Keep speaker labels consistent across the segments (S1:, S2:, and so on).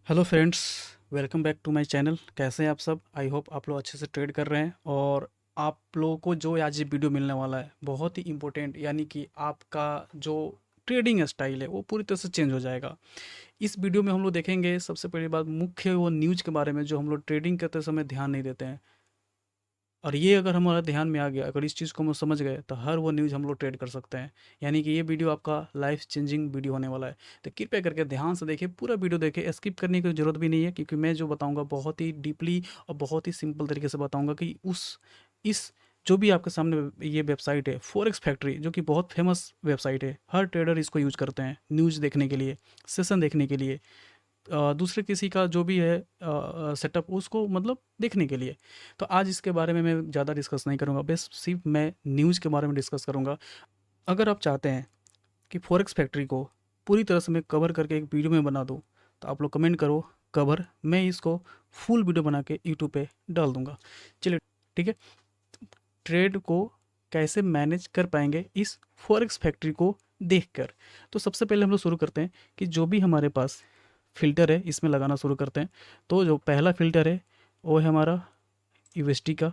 S1: Hello friends, welcome back to my channel. कैसे हैं आप सब? आई होप आप लोग अच्छे से ट्रेड कर रहे हैं। और आप लोगों को जो आज ये वीडियो मिलने वाला है बहुत ही इम्पोर्टेंट, यानी कि आपका जो ट्रेडिंग स्टाइल है वो पूरी तरह से चेंज हो जाएगा। इस वीडियो में हम लोग देखेंगे सबसे पहली बात मुख्य वो न्यूज़ के बारे में जो हम लोग ट्रेडिंग करते समय ध्यान नहीं देते हैं। और ये अगर हमारा ध्यान में आ गया, अगर इस चीज़ को हम समझ गए तो हर वो न्यूज़ हम लोग ट्रेड कर सकते हैं। यानी कि ये वीडियो आपका लाइफ चेंजिंग वीडियो होने वाला है। तो कृपया करके ध्यान से देखिए, पूरा वीडियो देखिए, स्किप करने की ज़रूरत भी नहीं है, क्योंकि मैं जो बताऊंगा बहुत ही डीपली और बहुत ही सिंपल तरीके से बताऊंगा कि उस इस जो भी आपके सामने ये वेबसाइट है फॉरेक्स फैक्ट्री, जो कि बहुत फेमस वेबसाइट है, हर ट्रेडर इसको यूज करते हैं न्यूज़ देखने के लिए, सेशन देखने के लिए, दूसरे किसी का जो भी है सेटअप उसको मतलब देखने के लिए। तो आज इसके बारे में मैं ज़्यादा डिस्कस नहीं करूँगा, बस सिर्फ मैं न्यूज़ के बारे में डिस्कस करूँगा। अगर आप चाहते हैं कि फॉरेक्स फैक्ट्री को पूरी तरह से मैं कवर करके एक वीडियो में बना दूँ, तो आप लोग कमेंट करो कवर, मैं इसको फुल वीडियो बना के यूट्यूब पे डाल दूँगा। चलिए, ठीक है। ट्रेड को कैसे मैनेज कर पाएंगे इस फॉरेक्स फैक्ट्री को देखकर। तो सबसे पहले हम लोग शुरू करते हैं कि जो भी हमारे पास फ़िल्टर है इसमें लगाना शुरू करते हैं। तो जो पहला फ़िल्टर है वो है हमारा यूएसडी का,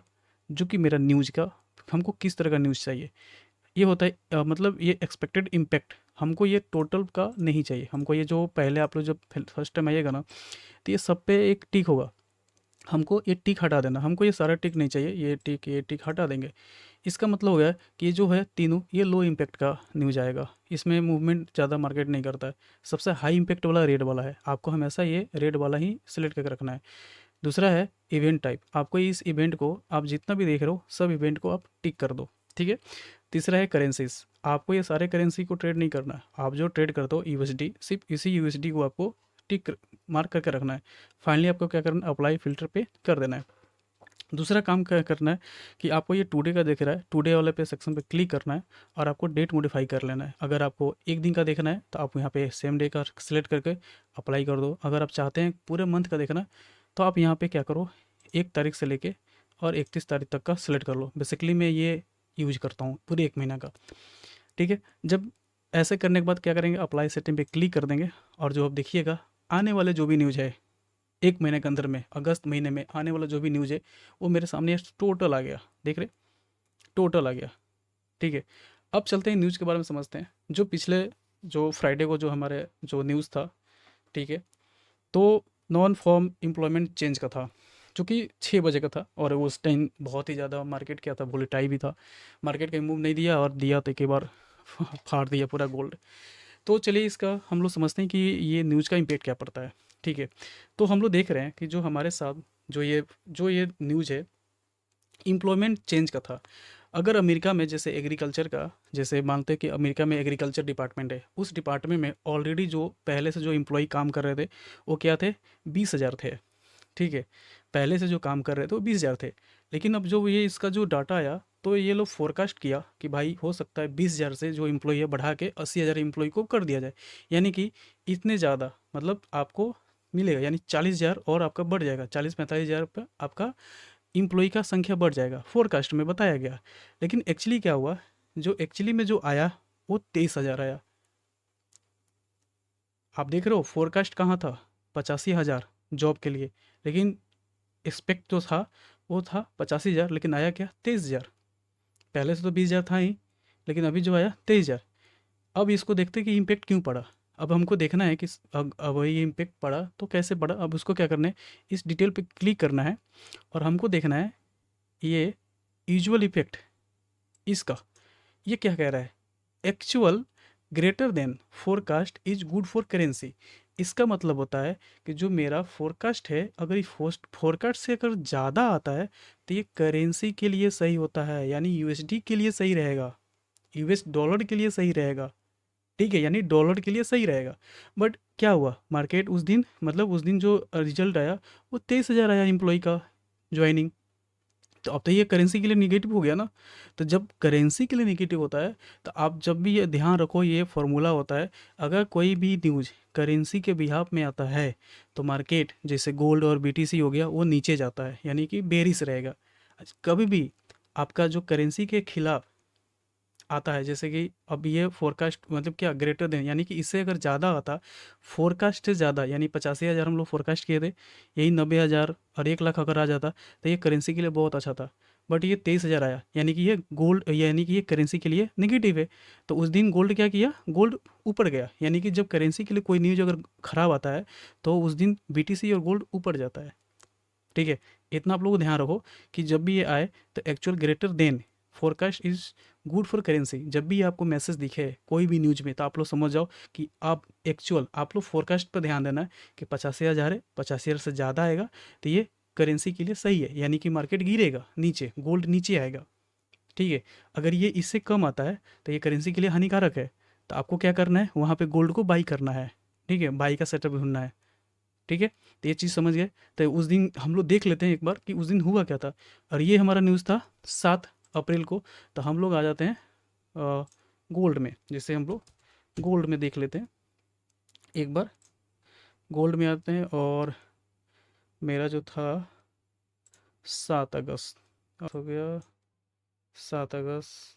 S1: जो कि मेरा न्यूज़ का, हमको किस तरह का न्यूज़ चाहिए। ये होता है मतलब ये एक्सपेक्टेड इम्पैक्ट, हमको ये टोटल का नहीं चाहिए। हमको ये जो पहले आप लोग जब फर्स्ट टाइम आइएगा ना, तो ये सब पे एक टिक होगा, हमको ये टिक हटा देना। हमको ये सारा टिक नहीं चाहिए, ये टिक हटा देंगे। इसका मतलब हो गया कि ये जो है तीनों ये लो इम्पैक्ट का न्यूज़ आएगा, इसमें मूवमेंट ज़्यादा मार्केट नहीं करता है। सबसे हाई इम्पैक्ट वाला रेड वाला है, आपको हमेशा ये रेड वाला ही सिलेक्ट करके रखना है। दूसरा है इवेंट टाइप, आपको इस इवेंट को आप जितना भी देख रहे हो सब इवेंट को आप टिक कर दो, ठीक है। तीसरा है करेंसीज, आपको ये सारे करेंसी को ट्रेड नहीं करना है। आप जो ट्रेड करते हो यूएसडी, सिर्फ इसी यूएसडी को आपको मार्क करके रखना है। फाइनली आपको क्या करना है, अप्लाई फिल्टर पे कर देना है। दूसरा काम क्या करना है कि आपको ये टुडे का दिख रहा है, टुडे वाले पे सेक्शन पे क्लिक करना है और आपको डेट मॉडिफाई कर लेना है। अगर आपको एक दिन का देखना है तो आप यहाँ पे सेम डे का सिलेक्ट करके अप्लाई कर दो। अगर आप चाहते हैं पूरे मंथ का देखना है तो आप यहाँ पे क्या करो, 1 तारीख से लेके और 31 तारीख तक का सिलेक्ट कर लो। बेसिकली मैं ये यूज करता हूँ पूरे 1 महीना का, ठीक है। जब ऐसे करने के बाद क्या करेंगे, अप्लाई सेटिंग पे क्लिक कर देंगे और जो आप देखिएगा आने वाले जो भी न्यूज़ है 1 महीने के अंदर में, अगस्त महीने में आने वाला जो भी न्यूज़ है वो मेरे सामने टोटल आ गया, देख रहे, टोटल आ गया, ठीक है। अब चलते हैं न्यूज़ के बारे में समझते हैं। जो पिछले जो फ्राइडे को जो हमारे जो न्यूज़ था, ठीक है, तो नॉन फॉर्म एम्प्लॉयमेंट चेंज का था, जो कि 6 बजे का था। और उस टाइम बहुत ही ज़्यादा मार्केट क्या था, वोलेटाइल भी था। मार्केट कहीं मूव नहीं दिया और दिया तो एक बार फाड़ दिया पूरा गोल्ड। तो चलिए इसका हम लोग समझते हैं कि ये न्यूज़ का इम्पैक्ट क्या पड़ता है, ठीक है। तो हम लोग देख रहे हैं कि जो हमारे साथ जो ये न्यूज़ है एम्प्लॉयमेंट चेंज का था। अगर अमेरिका में जैसे एग्रीकल्चर का, जैसे मानते हैं कि अमेरिका में एग्रीकल्चर डिपार्टमेंट है, उस डिपार्टमेंट में ऑलरेडी जो पहले से जो एम्प्लॉय काम कर रहे थे वो क्या थे, 20,000 थे, ठीक है। पहले से जो काम कर रहे थे वो 20,000 थे। लेकिन अब जो ये इसका जो डाटा आया तो ये लोग फोरकास्ट किया कि भाई हो सकता है 20,000 से जो एम्प्लॉय है बढ़ा के 80,000 एम्प्लॉय को कर दिया जाए। यानी कि इतने ज़्यादा मतलब आपको मिलेगा, यानी 40,000 और आपका बढ़ जाएगा, 40-45,000 पे आपका एम्प्लॉय का संख्या बढ़ जाएगा, फोरकास्ट में बताया गया। लेकिन एक्चुअली क्या हुआ, जो एक्चुअली में जो आया वो 23,000 आया। आप देख रहे हो फोरकास्ट कहाँ था, 85,000 जॉब के लिए। लेकिन एक्सपेक्ट जो था वो था 85,000, लेकिन आया क्या, 23,000। पहले से तो 20,000 था ही, लेकिन अभी जो आया 23,000। अब इसको देखते हैं कि इम्पेक्ट क्यों पड़ा। अब हमको देखना है कि अब ये इम्पेक्ट पड़ा तो कैसे पड़ा। अब उसको क्या करना है, इस डिटेल पे क्लिक करना है और हमको देखना है ये यूजुअल इफेक्ट इसका, ये क्या कह रहा है, actual greater than forecast is good for currency. इसका मतलब होता है कि जो मेरा फोरकास्ट है अगर ये फोरकास्ट से अगर ज़्यादा आता है तो ये करेंसी के लिए सही होता है, यानी यूएसडी के लिए सही रहेगा, यूएस डॉलर के लिए सही रहेगा, ठीक है, यानी डॉलर के लिए सही रहेगा। बट क्या हुआ, मार्केट उस दिन मतलब उस दिन जो रिजल्ट आया वो 23,000 आया एम्प्लॉय का ज्वाइनिंग। तो अब तो ये करेंसी के लिए निगेटिव हो गया ना। तो जब करेंसी के लिए निगेटिव होता है तो आप जब भी ये ध्यान रखो, ये फॉर्मूला होता है, अगर कोई भी न्यूज़ करेंसी के बिहाफ में आता है तो मार्केट जैसे गोल्ड और बीटीसी हो गया वो नीचे जाता है, यानी कि बेरिश रहेगा। कभी भी आपका जो करेंसी के खिलाफ आता है, जैसे कि अब ये फोरकास्ट मतलब क्या ग्रेटर देन, यानी कि इससे अगर ज़्यादा आता, फोरकास्ट से ज़्यादा, यानी 85,000 हम लोग फोरकास्ट किए थे, यही 90,000 और 1 लाख अगर आ जाता तो ये करेंसी के लिए बहुत अच्छा था। बट ये 23,000 आया, यानी कि ये गोल्ड, यानी कि ये करेंसी के लिए नेगेटिव है। तो उस दिन गोल्ड क्या किया, गोल्ड ऊपर गया, यानी कि जब करेंसी के लिए कोई न्यूज अगर खराब आता है तो उस दिन बीटीसी और गोल्ड ऊपर जाता है। ठीक है, इतना आप लोग को ध्यान रखो कि जब भी ये आए तो actual greater than forecast is good for currency. जब भी आपको मैसेज दिखे कोई भी न्यूज में तो आप लोग समझ जाओ कि आप एक्चुअल, आप लोग फोरकास्ट पर ध्यान देना है कि 85,000 है, 85,000 से ज़्यादा आएगा तो ये करेंसी के लिए सही है, यानी कि मार्केट गिरेगा नीचे, गोल्ड नीचे आएगा। ठीक है, अगर ये इससे कम आता है तो ये करेंसी के लिए हानिकारक है। तो आपको क्या करना है, वहाँ पे गोल्ड को बाई करना है। ठीक है, बाई का सेटअप ढूंढना है। ठीक है, तो ये चीज़ समझ गए। तो उस दिन हम लोग देख लेते हैं एक बार कि उस दिन हुआ क्या था। और ये हमारा न्यूज़ था 7 अप्रैल को। तो हम लोग आ जाते हैं गोल्ड में, जैसे हम लोग गोल्ड में देख लेते हैं एक बार। गोल्ड में आते हैं और मेरा जो था 7 अगस्त हो गया, 7 अगस्त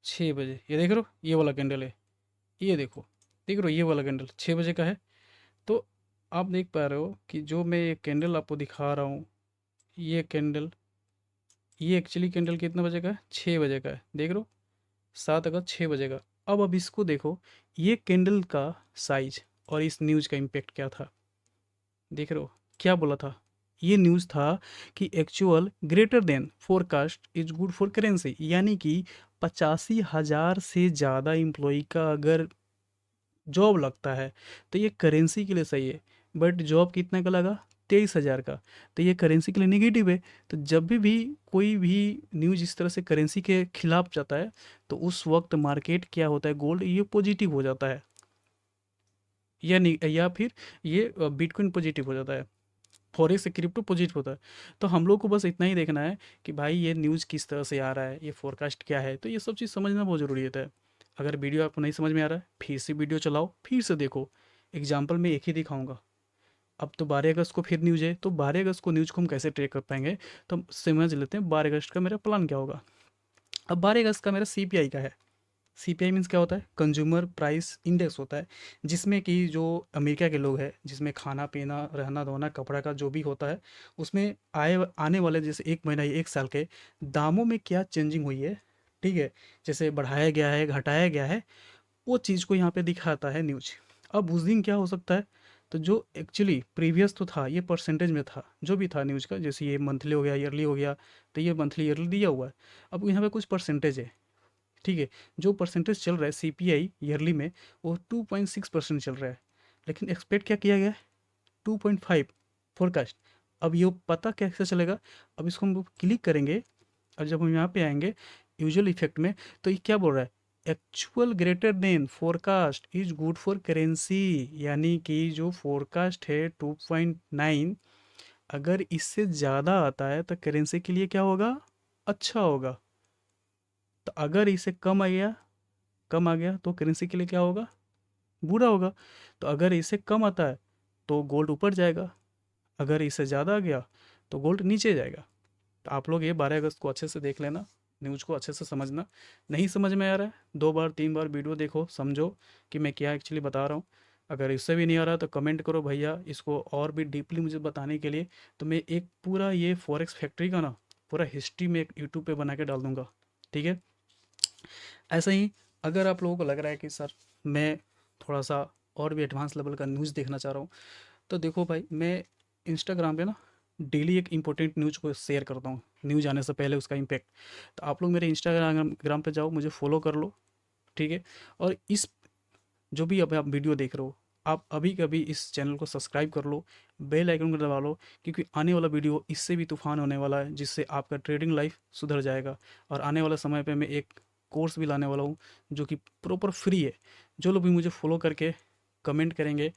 S1: 6 बजे, ये देख रहे हो ये वाला कैंडल है, ये देखो, देख रहे हो ये वाला कैंडल 6 बजे का है। तो आप देख पा रहे हो कि जो मैं ये कैंडल आपको दिखा रहा हूँ, ये कैंडल, ये एक्चुअली कैंडल कितना बजे का है, 6 बजे का है, देख रहे हो 7 अगस्त 6 बजे का। अब इसको देखो, ये कैंडल का साइज और इस न्यूज़ का इम्पेक्ट क्या था, देख रहे हो क्या बोला था। ये न्यूज़ था कि actual greater than forecast is good for currency, यानी कि 85,000 से ज़्यादा एम्प्लॉय का अगर जॉब लगता है तो ये करेंसी के लिए सही है। बट जॉब कितने का लगा, 23,000 का, तो ये करेंसी के लिए नेगेटिव है। तो जब भी कोई भी न्यूज़ इस तरह से करेंसी के खिलाफ जाता है तो उस वक्त मार्केट क्या होता है, गोल्ड ये पॉजिटिव हो जाता है, या फिर ये बिटकॉइन पॉजिटिव हो जाता है, फॉरेक्स से क्रिप्टो पॉजिटिव होता है। तो हम लोग को बस इतना ही देखना है कि भाई ये न्यूज़ किस तरह से आ रहा है, ये फोरकास्ट क्या है, तो ये सब चीज़ समझना बहुत ज़रूरी होता है। अगर वीडियो आपको नहीं समझ में आ रहा है, फिर से वीडियो चलाओ, फिर से देखो। एग्जाम्पल मैं एक ही दिखाऊंगा। अब तो 12 अगस्त को फिर न्यूज़ है, तो 12 अगस्त को न्यूज़ को हम कैसे ट्रैक कर पाएंगे, तो हम समझ लेते हैं 12 अगस्त का मेरा प्लान क्या होगा। अब 12 अगस्त का मेरा सीपीआई का है। सीपीआई मीन्स क्या होता है, कंज्यूमर प्राइस इंडेक्स होता है, जिसमें कि जो अमेरिका के लोग हैं, जिसमें खाना पीना रहना धोना कपड़ा का जो भी होता है, उसमें आए आने वाले जैसे 1 महीना या 1 साल के दामों में क्या चेंजिंग हुई है। ठीक है, जैसे बढ़ाया गया है घटाया गया है, वो चीज़ को यहाँ पे दिखाता है न्यूज। अब उस दिन क्या हो सकता है, तो जो एक्चुअली प्रीवियस तो था ये परसेंटेज में था जो भी था न्यूज़ का, जैसे ये मंथली हो गया ईयरली हो गया, तो ये मंथली ईयरली दिया हुआ है। अब यहाँ पे कुछ परसेंटेज है। ठीक है, जो परसेंटेज चल रहा है सीपीआई ईयरली में, वो 2.6% चल रहा है, लेकिन एक्सपेक्ट क्या किया गया है, 2.5 फोरकास्ट। अब ये पता कैसे चलेगा, अब इसको हम क्लिक करेंगे और जब हम यहाँ पे आएंगे यूजुअल इफेक्ट में, तो ये क्या बोल रहा है, actual greater than forecast is good for currency, यानी कि जो फोरकास्ट है 2.9, अगर इससे ज़्यादा आता है तो करेंसी के लिए क्या होगा, अच्छा होगा। तो अगर इससे कम आ गया तो करेंसी के लिए क्या होगा, बुरा होगा। तो अगर इससे कम आता है तो गोल्ड ऊपर जाएगा, अगर इससे ज़्यादा आ गया तो गोल्ड नीचे जाएगा। तो आप लोग ये 12 अगस्त को अच्छे से देख लेना, न्यूज़ को अच्छे से समझना। नहीं समझ में आ रहा है, 2 बार 3 बार वीडियो देखो, समझो कि मैं क्या एक्चुअली बता रहा हूँ। अगर इससे भी नहीं आ रहा तो कमेंट करो भैया, इसको और भी डीपली मुझे बताने के लिए। तो मैं एक पूरा ये फॉरेक्स फैक्ट्री का ना पूरा हिस्ट्री में एक यूट्यूब पे बना के डाल दूंगा। ठीक है, ऐसे ही अगर आप लोगों को लग रहा है कि सर मैं थोड़ा सा और भी एडवांस लेवल का न्यूज़ देखना चाह रहा हूँ, तो देखो भाई मैं इंस्टाग्राम पे ना डेली एक इम्पोर्टेंट न्यूज़ को शेयर करता हूँ, न्यूज़ आने से पहले उसका इम्पैक्ट। तो आप लोग मेरे इंस्टाग्राम पे जाओ, मुझे फॉलो कर लो। ठीक है, और इस जो भी अभी आप वीडियो देख रहे हो, आप अभी कभी इस चैनल को सब्सक्राइब कर लो, बेल आइकन को दबा लो, क्योंकि आने वाला वीडियो इससे भी तूफान होने वाला है, जिससे आपका ट्रेडिंग लाइफ सुधर जाएगा। और आने वाले समय पे मैं एक कोर्स भी लाने वाला हूँ जो कि प्रॉपर फ्री है। जो लोग भी मुझे फॉलो करके कमेंट करेंगे,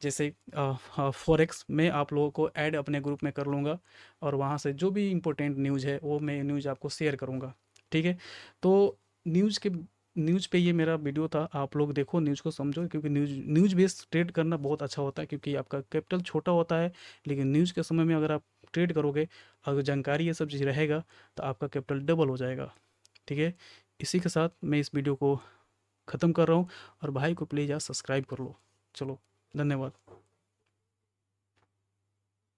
S1: जैसे फॉरेक्स में आप लोगों को ऐड अपने ग्रुप में कर लूँगा, और वहाँ से जो भी इम्पोर्टेंट न्यूज़ है वो मैं न्यूज़ आपको शेयर करूँगा। ठीक है, तो न्यूज़ पे ये मेरा वीडियो था, आप लोग देखो न्यूज़ को समझो, क्योंकि न्यूज़ बेस्ड ट्रेड करना बहुत अच्छा होता है, क्योंकि आपका कैपिटल छोटा होता है, लेकिन न्यूज़ के समय में अगर आप ट्रेड करोगे, अगर जानकारी ये सब चीज़ रहेगा, तो आपका कैपिटल डबल हो जाएगा। ठीक है, इसी के साथ मैं इस वीडियो को ख़त्म कर रहा हूँ और भाई को प्लीज़ यार सब्सक्राइब कर लो। चलो, धन्यवाद।